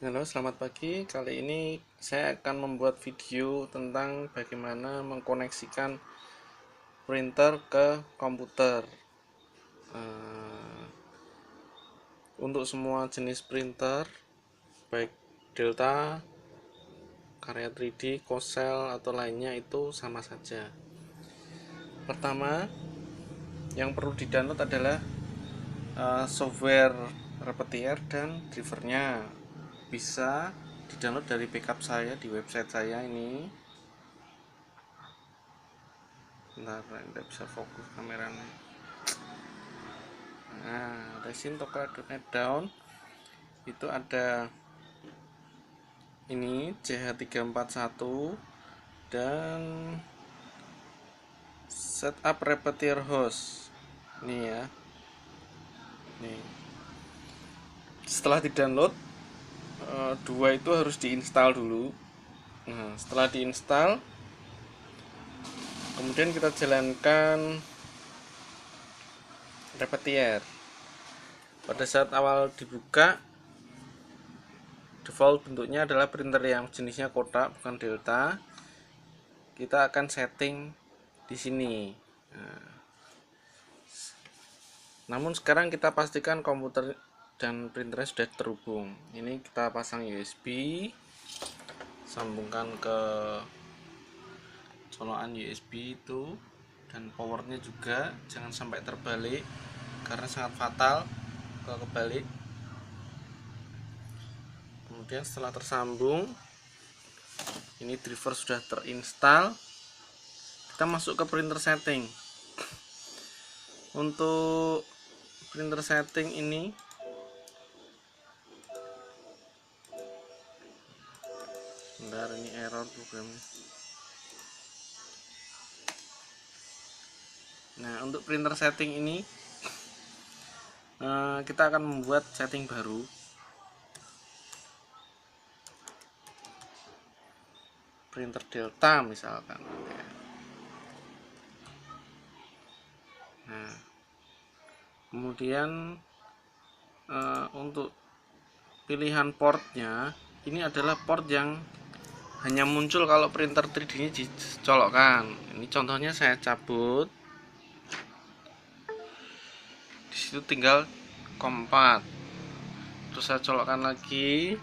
Halo, selamat pagi. Kali ini saya akan membuat video tentang bagaimana mengkoneksikan printer ke komputer. Eh, untuk semua jenis printer, baik Delta, Karya 3D, Corel atau lainnya itu sama saja. Pertama, yang perlu di-download adalah software Repetier dan drivernya. Bisa di-download dari backup saya di website saya ini. Bentar, tidak bisa fokus kameranya. Nah, resin tokyo.net down itu ada ini CH341 dan setup repetier host. Ini ya. Nih. Setelah di-download, dua itu harus diinstal dulu. Nah, setelah diinstal, kemudian kita jalankan repetier. Pada saat awal dibuka, default bentuknya adalah printer yang jenisnya kotak, bukan delta. Kita akan setting di sini. Namun sekarang kita pastikan komputer dan printernya sudah terhubung. Ini kita pasang USB, sambungkan ke colokan USB itu, dan powernya juga jangan sampai terbalik karena sangat fatal kalau kebalik. Kemudian setelah tersambung, ini driver sudah terinstall, kita masuk ke printer setting. Untuk printer setting ini bentar, ini error programnya. Nah, untuk printer setting ini kita akan membuat setting baru. Printer delta misalkan. Nah, kemudian untuk pilihan portnya, ini adalah port yang hanya muncul kalau printer 3D nya dicolokkan. Ini contohnya saya cabut. Di situ tinggal COM4. Terus saya colokkan lagi,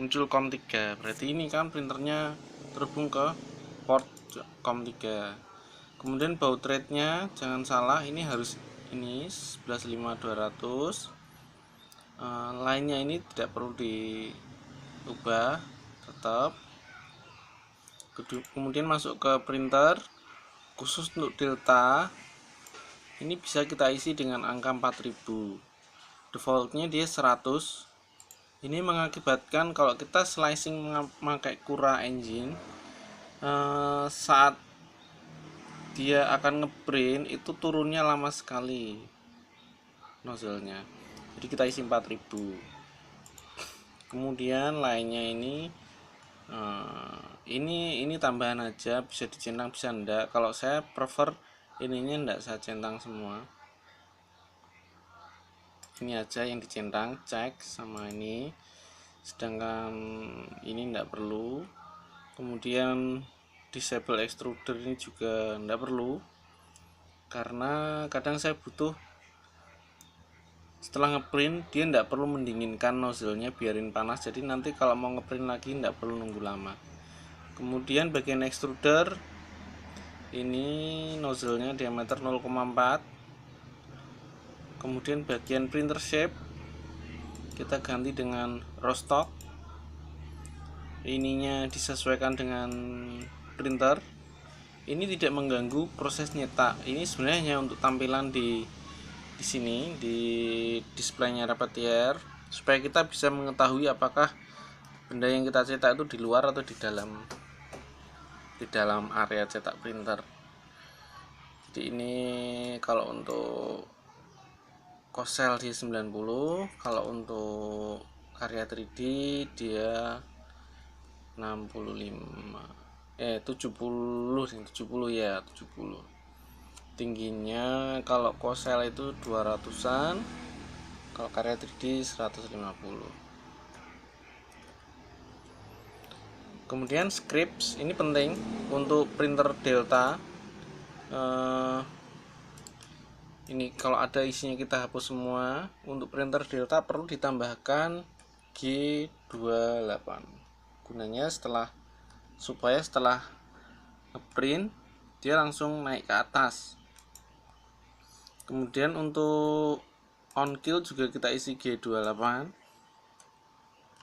muncul COM3. Berarti ini kan printernya terhubung ke port COM3. Kemudian baud rate-nya jangan salah, ini harus ini 115200. Lainnya ini tidak perlu diubah, tetap. Kemudian masuk ke printer khusus untuk delta. Ini bisa kita isi dengan angka 4000. Defaultnya dia 100. Ini mengakibatkan kalau kita slicing memakai Cura Engine, saat dia akan ngeprint itu turunnya lama sekali nozzle-nya. Jadi kita isi 4000. Kemudian lainnya ini tambahan aja, bisa dicentang bisa enggak. Kalau saya prefer ininya enggak saya centang semua. Ini aja yang dicentang, cek sama ini. Sedangkan ini enggak perlu. Kemudian disable extruder ini juga enggak perlu, karena kadang saya butuh setelah ngeprint dia enggak perlu mendinginkan nozzle-nya, biarin panas. Jadi nanti kalau mau ngeprint lagi enggak perlu nunggu lama. Kemudian bagian extruder ini nozzle-nya diameter 0,4. Kemudian bagian printer shape kita ganti dengan rostock. Ininya disesuaikan dengan printer. Ini tidak mengganggu proses nyetak. Ini sebenarnya hanya untuk tampilan di sini di displaynya Repetier, supaya kita bisa mengetahui apakah benda yang kita cetak itu di luar atau di dalam area cetak printer. Jadi ini kalau untuk Corel di 90, kalau untuk Karya 3D dia 65, 70 ya, 70. Tingginya kalau Corel itu 200-an, Kalau karya 3D 150. Kemudian scripts ini penting untuk printer Delta. Ini kalau ada isinya kita hapus semua. Untuk printer Delta perlu ditambahkan G28. Gunanya supaya setelah ngeprint dia langsung naik ke atas. Kemudian untuk on kill juga kita isi G28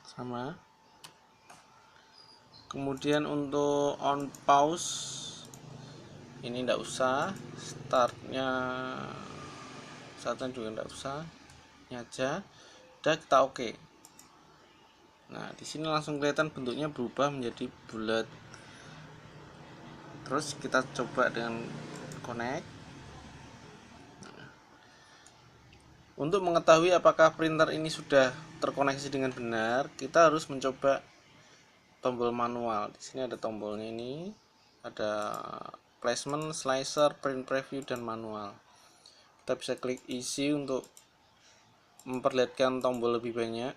sama. Kemudian untuk on pause ini tidak usah, startnya juga tidak usah, ini aja. Udah, kita oke. Nah, di sini langsung kelihatan bentuknya berubah menjadi bulat. Terus kita coba dengan connect. Nah, untuk mengetahui apakah printer ini sudah terkoneksi dengan benar, kita harus mencoba tombol manual. Di sini ada tombolnya ini, ada placement, slicer, print preview, dan manual. Kita bisa klik isi untuk memperlihatkan tombol lebih banyak.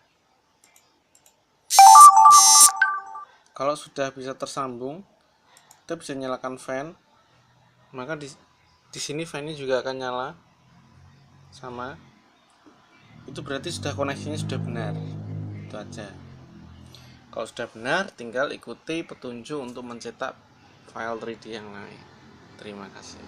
Kalau sudah bisa tersambung, kita bisa nyalakan fan. Maka di sini fan-nya juga akan nyala. Sama. Itu berarti sudah koneksinya sudah benar. Itu aja. Kalau sudah benar, tinggal ikuti petunjuk untuk mencetak file 3D yang lain. Terima kasih.